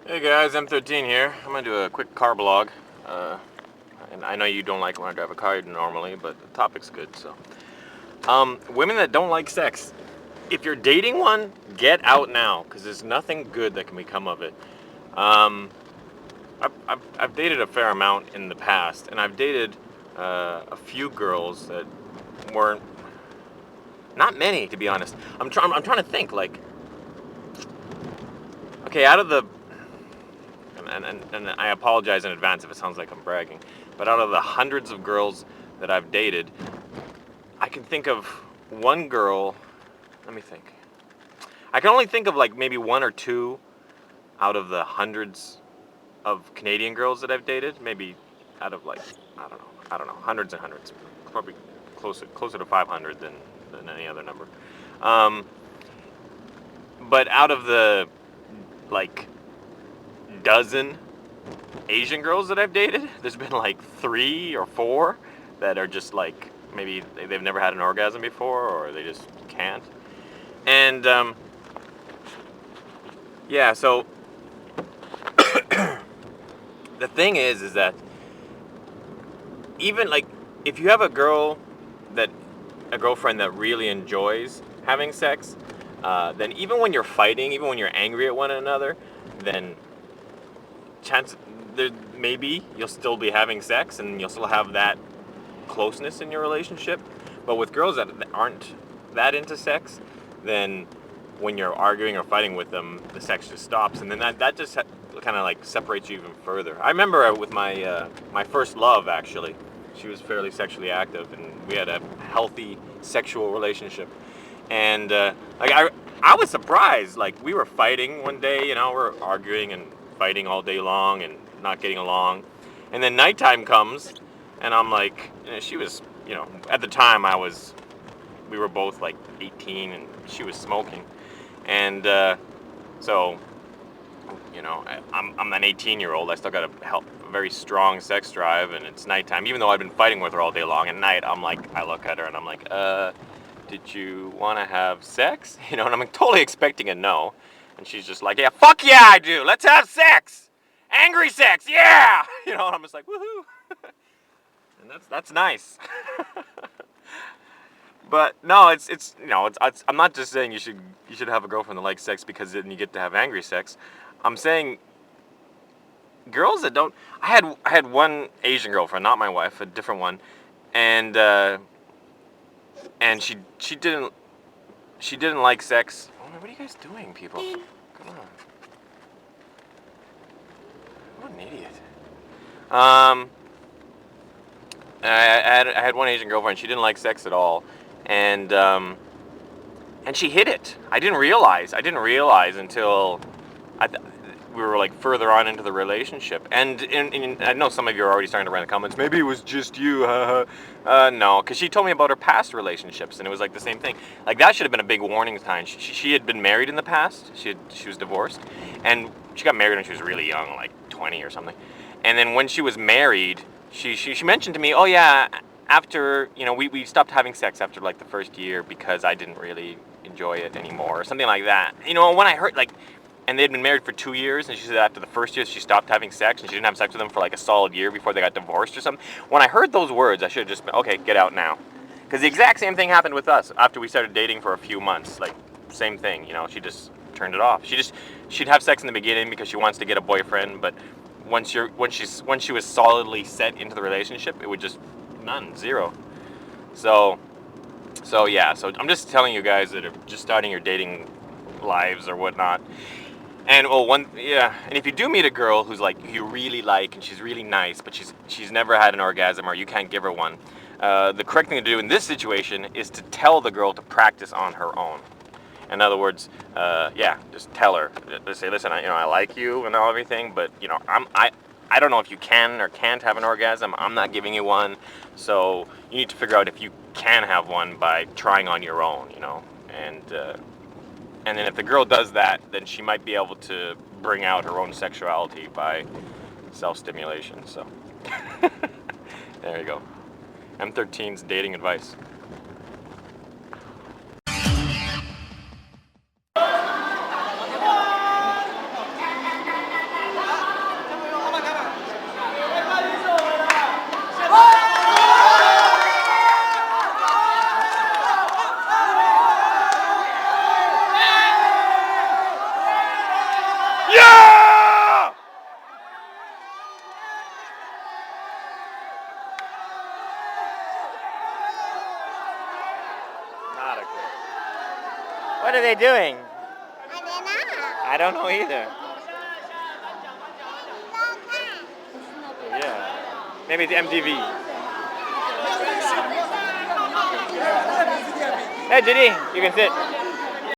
Hey guys, M13 here. I'm gonna do a quick car blog. And I know you don't like when I drive a car normally, but the topic's good, so. Women that don't like sex. If you're dating one, get out now, because there's nothing good that can become of it. I've dated a fair amount in the past, and I've dated a few girls that weren't, not many to be honest. I'm trying to think, like, okay, out of the, and I apologize in advance if it sounds like I'm bragging, but out of the hundreds of girls that I've dated, I can think of one girl. Let me think. I can only think of like maybe one or two out of the hundreds of Canadian girls that I've dated. Maybe out of like I don't know, hundreds and hundreds. Probably closer to 500 than any other number. Um, but out of the like dozen Asian girls that I've dated, there's been like 3 or 4 that are just like maybe they've never had an orgasm before, or they just can't. And yeah, so the thing is that even like if you have a girlfriend that really enjoys having sex, then even when you're fighting, even when you're angry at one another, then chance there maybe you'll still be having sex and you'll still have that closeness in your relationship. But with girls that aren't that into sex, then when you're arguing or fighting with them, the sex just stops, and then that just kind of like separates you even further. I remember with my first love, actually, she was fairly sexually active, and we had a healthy sexual relationship. And like I was surprised. Like we were fighting one day, we're arguing and fighting all day long and not getting along, and then nighttime comes, and I'm like, she was, at the time we were both like 18, and she was smoking, and so, I'm an 18-year-old. I still got a very strong sex drive, and it's nighttime. Even though I've been fighting with her all day long, at night I'm like, I look at her and I'm like, did you want to have sex? And I'm like, totally expecting a no, and she's just like, yeah, fuck yeah, I do. Let's have sex, angry sex, yeah. And I'm just like, woohoo. And that's nice. But no, it's I'm not just saying you should have a girlfriend that likes sex because then you get to have angry sex. I'm saying girls that don't. I had one Asian girlfriend, not my wife, a different one, and she didn't like sex. Oh, what are you guys doing, people? Come on. What an idiot. I had one Asian girlfriend. She didn't like sex at all, and she hid it. I didn't realize until we were like further on into the relationship. And I know some of you are already starting to write in the comments. Maybe it was just you. No, because she told me about her past relationships, and it was like the same thing. Like that should have been a big warning sign. She had been married in the past. She was divorced, and she got married when she was really young, like 20 or something. And then when she was married, she mentioned to me, oh yeah, after, we stopped having sex after like the first year because I didn't really enjoy it anymore, or something like that. When I heard, like, and they'd been married for 2 years, and she said after the first year she stopped having sex, and she didn't have sex with them for like a solid year before they got divorced or something. When I heard those words, I should have just been, okay, get out now. Because the exact same thing happened with us after we started dating for a few months. Like, same thing, she just turned it off. She'd have sex in the beginning because she wants to get a boyfriend, but when she was solidly set into the relationship, it would just zero. So yeah. So I'm just telling you guys that are just starting your dating lives or whatnot. And and if you do meet a girl who's like you really like and she's really nice, but she's never had an orgasm or you can't give her one, the correct thing to do in this situation is to tell the girl to practice on her own. In other words, just tell her. Just say, listen, I like you and all everything, but I don't know if you can or can't have an orgasm. I'm not giving you one, so you need to figure out if you can have one by trying on your own, and then if the girl does that, then she might be able to bring out her own sexuality by self-stimulation. So there you go. M13's dating advice. What are they doing? I don't know. I don't know either. Yeah. Maybe it's MTV. Hey, Judy, you can sit.